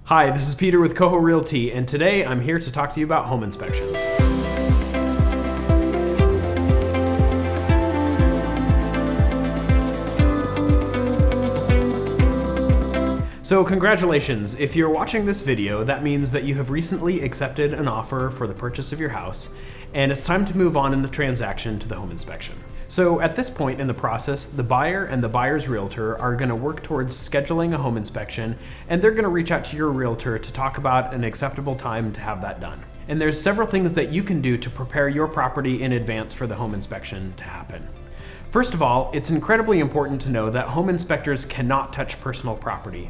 Hi, this is Peter with Coho Realty, and today I'm here to talk to you about home inspections. So congratulations, if you're watching this video, that means that you have recently accepted an offer for the purchase of your house, and it's time to move on in the transaction to the home inspection. So at this point in the process, the buyer and the buyer's realtor are going to work towards scheduling a home inspection, and they're going to reach out to your realtor to talk about an acceptable time to have that done. And there's several things that you can do to prepare your property in advance for the home inspection to happen. First of all, it's incredibly important to know that home inspectors cannot touch personal property.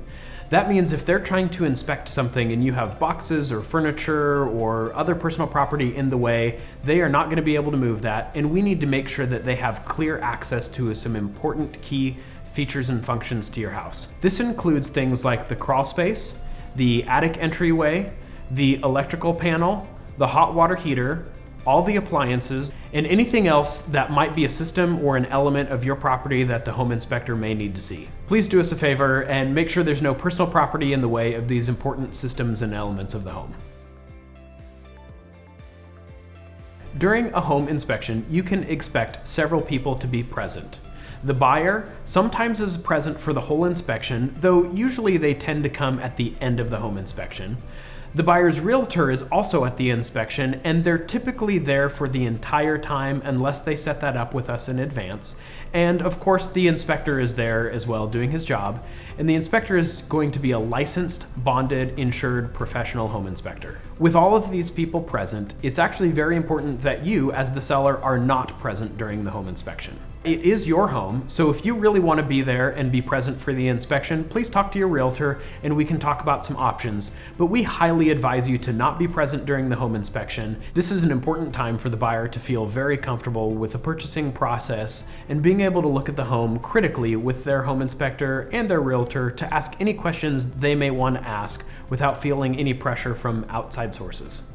That means if they're trying to inspect something and you have boxes or furniture or other personal property in the way, they are not going to be able to move that, and we need to make sure that they have clear access to some important key features and functions to your house. This includes things like the crawl space, the attic entryway, the electrical panel, the hot water heater, all the appliances, and anything else that might be a system or an element of your property that the home inspector may need to see. Please do us a favor and make sure there's no personal property in the way of these important systems and elements of the home. During a home inspection, you can expect several people to be present. The buyer sometimes is present for the whole inspection, though usually they tend to come at the end of the home inspection. The buyer's realtor is also at the inspection, and they're typically there for the entire time unless they set that up with us in advance. And of course, the inspector is there as well doing his job, and the inspector is going to be a licensed, bonded, insured professional home inspector. With all of these people present, it's actually very important that you, as the seller, are not present during the home inspection. It is your home, so if you really want to be there and be present for the inspection, please talk to your realtor and we can talk about some options, but we highly advise you to not be present during the home inspection. This is an important time for the buyer to feel very comfortable with the purchasing process and being able to look at the home critically with their home inspector and their realtor to ask any questions they may want to ask without feeling any pressure from outside sources.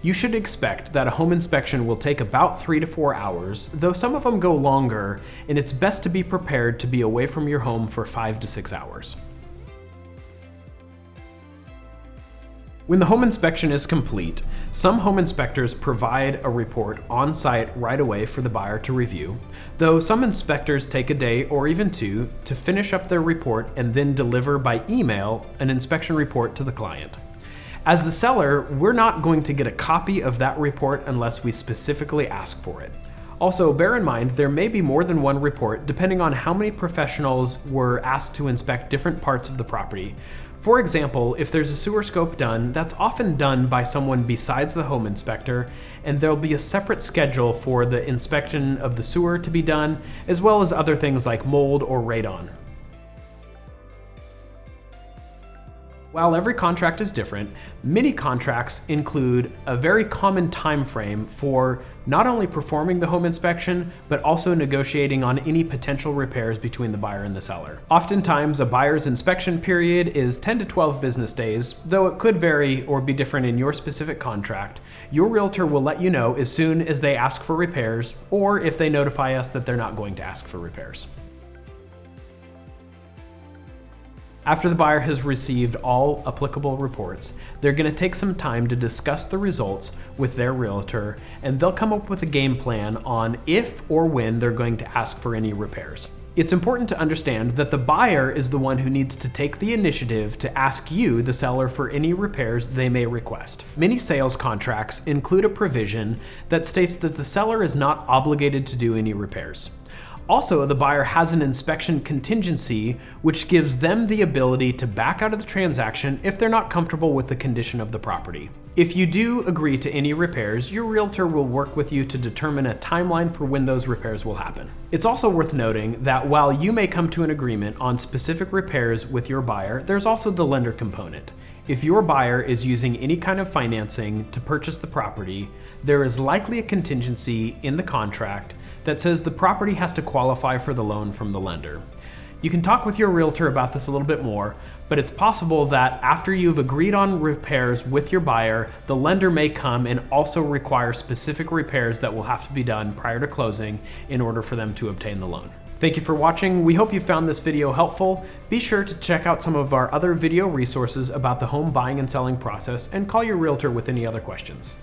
You should expect that a home inspection will take about 3 to 4 hours, though some of them go longer, and it's best to be prepared to be away from your home for 5 to 6 hours. When the home inspection is complete, some home inspectors provide a report on site right away for the buyer to review, though some inspectors take a day or even two to finish up their report and then deliver by email an inspection report to the client. As the seller, we're not going to get a copy of that report unless we specifically ask for it. Also, bear in mind, there may be more than one report depending on how many professionals were asked to inspect different parts of the property. For example, if there's a sewer scope done, that's often done by someone besides the home inspector, and there'll be a separate schedule for the inspection of the sewer to be done, as well as other things like mold or radon. While every contract is different, many contracts include a very common time frame for not only performing the home inspection, but also negotiating on any potential repairs between the buyer and the seller. Oftentimes, a buyer's inspection period is 10 to 12 business days, though it could vary or be different in your specific contract. Your realtor will let you know as soon as they ask for repairs, or if they notify us that they're not going to ask for repairs. After the buyer has received all applicable reports, they're going to take some time to discuss the results with their realtor, and they'll come up with a game plan on if or when they're going to ask for any repairs. It's important to understand that the buyer is the one who needs to take the initiative to ask you, the seller, for any repairs they may request. Many sales contracts include a provision that states that the seller is not obligated to do any repairs. Also, the buyer has an inspection contingency, which gives them the ability to back out of the transaction if they're not comfortable with the condition of the property. If you do agree to any repairs, your realtor will work with you to determine a timeline for when those repairs will happen. It's also worth noting that while you may come to an agreement on specific repairs with your buyer, there's also the lender component. If your buyer is using any kind of financing to purchase the property, there is likely a contingency in the contract that says the property has to qualify for the loan from the lender. You can talk with your realtor about this a little bit more, but it's possible that after you've agreed on repairs with your buyer, the lender may come and also require specific repairs that will have to be done prior to closing in order for them to obtain the loan. Thank you for watching. We hope you found this video helpful. Be sure to check out some of our other video resources about the home buying and selling process, and call your realtor with any other questions.